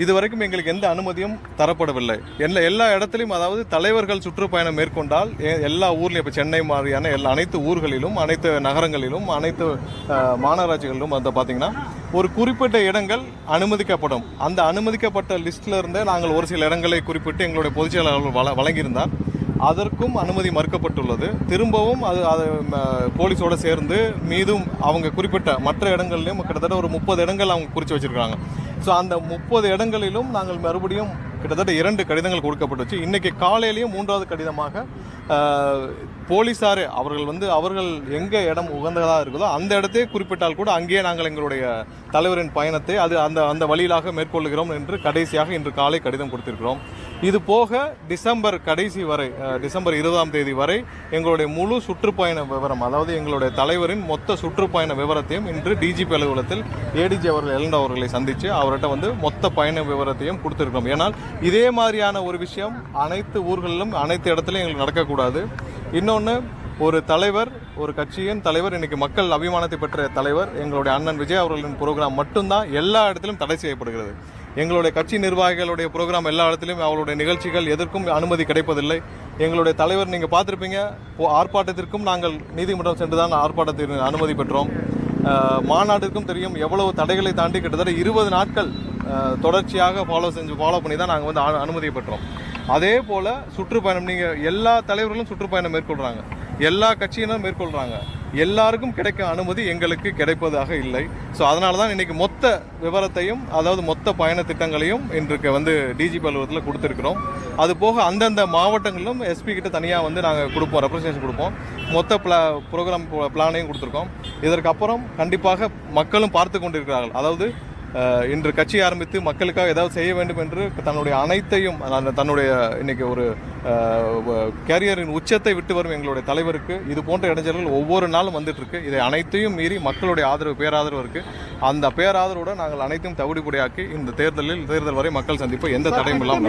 இதுவரைக்கும் எங்களுக்கு எந்த அனுமதியும் தரப்படவில்லை. எல்லா இடத்திலும் அதாவது தலைவர்கள் சுற்றுப்பயணம் மேற்கொண்டால் எல்லா ஊர்லையும் இப்போ சென்னை மாதிரியான அனைத்து ஊர்களிலும், அனைத்து நகரங்களிலும், அனைத்து மாநகராட்சிகளிலும் வந்து பார்த்தீங்கன்னா ஒரு குறிப்பிட்ட இடங்கள் அனுமதிக்கப்படும். அந்த அனுமதிக்கப்பட்ட லிஸ்ட்ல இருந்தே நாங்கள் ஒரு சில இடங்களை குறிப்பிட்டு எங்களுடைய பொதுச் செயலாளர்கள் வழங்கியிருந்தார். அதற்கும் அனுமதி மறுக்கப்பட்டுள்ளது. திரும்பவும் அது போலீஸோடு சேர்ந்து மீதும் அவங்க குறிப்பிட்ட மற்ற இடங்கள்லையும் கிட்டத்தட்ட ஒரு 30 இடங்கள் அவங்க குறித்து வச்சிருக்காங்க. ஸோ அந்த 30 இடங்களிலும் நாங்கள் மறுபடியும் கிட்டத்தட்ட 2 கடிதங்கள் கொடுக்கப்பட்டுச்சு. இன்னைக்கு காலையிலையும் 3வது கடிதமாக போலீஸாரே அவர்கள் எங்கே இடம் உகந்ததாக இருக்குதோ அந்த இடத்தையே குறிப்பிட்டால் கூட அங்கேயே நாங்கள் எங்களுடைய தலைவரின் பயணத்தை அந்த வழியிலாக மேற்கொள்கிறோம் என்று கடைசியாக இன்று காலை கடிதம் கொடுத்திருக்கிறோம். இது போக டிசம்பர் கடைசி வரை, டிசம்பர் 20ஆம் தேதி வரை எங்களுடைய முழு சுற்றுப்பயண விவரம், அதாவது எங்களுடைய தலைவரின் மொத்த சுற்றுப்பயண விவரத்தையும் இன்று டிஜிபி அலுவலகத்தில் ஏடிஜி அவர்கள் எல்என் அவர்களை சந்தித்து அவர்கிட்ட வந்து மொத்த பயண விவரத்தையும் கொடுத்திருக்கிறோம். ஏன்னால் இதே மாதிரியான ஒரு விஷயம் அனைத்து ஊர்களிலும் அனைத்து இடத்துலையும் எங்களுக்கு நடக்கக்கூடாது. இன்னொன்று, ஒரு தலைவர், ஒரு கட்சியின் தலைவர், இன்னைக்கு மக்கள் அபிமானத்தை பெற்ற தலைவர் எங்களுடைய அண்ணன் விஜய் அவர்களின் ப்ரோக்ராம் மட்டும்தான் எல்லா இடத்திலும் தடை செய்யப்படுகிறது. எங்களுடைய கட்சி நிர்வாகிகளுடைய ப்ரோக்ராம் எல்லா இடத்திலும் அவருடைய நிகழ்ச்சிகள் எதற்கும் அனுமதி கிடைப்பதில்லை. எங்களுடைய தலைவர் நீங்கள் பார்த்துருப்பீங்க, ஆர்ப்பாட்டத்திற்கும் நாங்கள் நீதிமன்றம் சென்று தான் ஆர்ப்பாட்டத்திற்கு அனுமதி பெற்றோம். மாநாட்டிற்கும் தெரியும் எவ்வளவு தடைகளை தாண்டி கிட்டத்தட்ட 20 நாட்கள் தொடர்ச்சியாக ஃபாலோ பண்ணி தான் நாங்கள் வந்து அனுமதியை பெற்றோம். அதே போல் சுற்றுப்பயணம், நீங்கள் எல்லா தலைவர்களும் சுற்றுப்பயணம் மேற்கொள்கிறாங்க, எல்லா கட்சியினரும் மேற்கொள்கிறாங்க, எல்லாருக்கும் கிடைக்கும் அனுமதி எங்களுக்கு கிடைப்பதாக இல்லை. ஸோ அதனால தான் இன்றைக்கி மொத்த விவரத்தையும், அதாவது மொத்த பயண திட்டங்களையும் இன்றைக்கு வந்து டிஜிபி அலுவலகத்தில் கொடுத்துருக்குறோம். அது போக அந்தந்த மாவட்டங்களிலும் எஸ்பி கிட்ட தனியாக வந்து நாங்கள் கொடுப்போம், ரெப்ரசன்டேஷன் கொடுப்போம். மொத்த ப்ரோக்ராம் பிளானையும் கொடுத்துருக்கோம். இதற்கப்புறம் கண்டிப்பாக மக்களும் பார்த்து கொண்டிருக்கிறார்கள். அதாவது இன்று கட்சி ஆரம்பித்து மக்களுக்காக ஏதாவது செய்ய வேண்டும் என்று தன்னுடைய அனைத்தையும், தன்னுடைய இன்னைக்கு ஒரு கேரியரின் உச்சத்தை விட்டு வரும் எங்களுடைய தலைவருக்கு இது போன்ற இடைஞ்சல்கள் ஒவ்வொரு நாளும் வந்துட்டு இருக்கு. இதை அனைத்தையும் மீறி மக்களுடைய ஆதரவு, பேராதரவு இருக்கு. அந்த பேராதரவோடு நாங்கள் அனைத்தையும் தவிடுபடியாக்கி இந்த தேர்தல் வரை மக்கள் சந்திப்பு எந்த தடையும் இல்லாமல்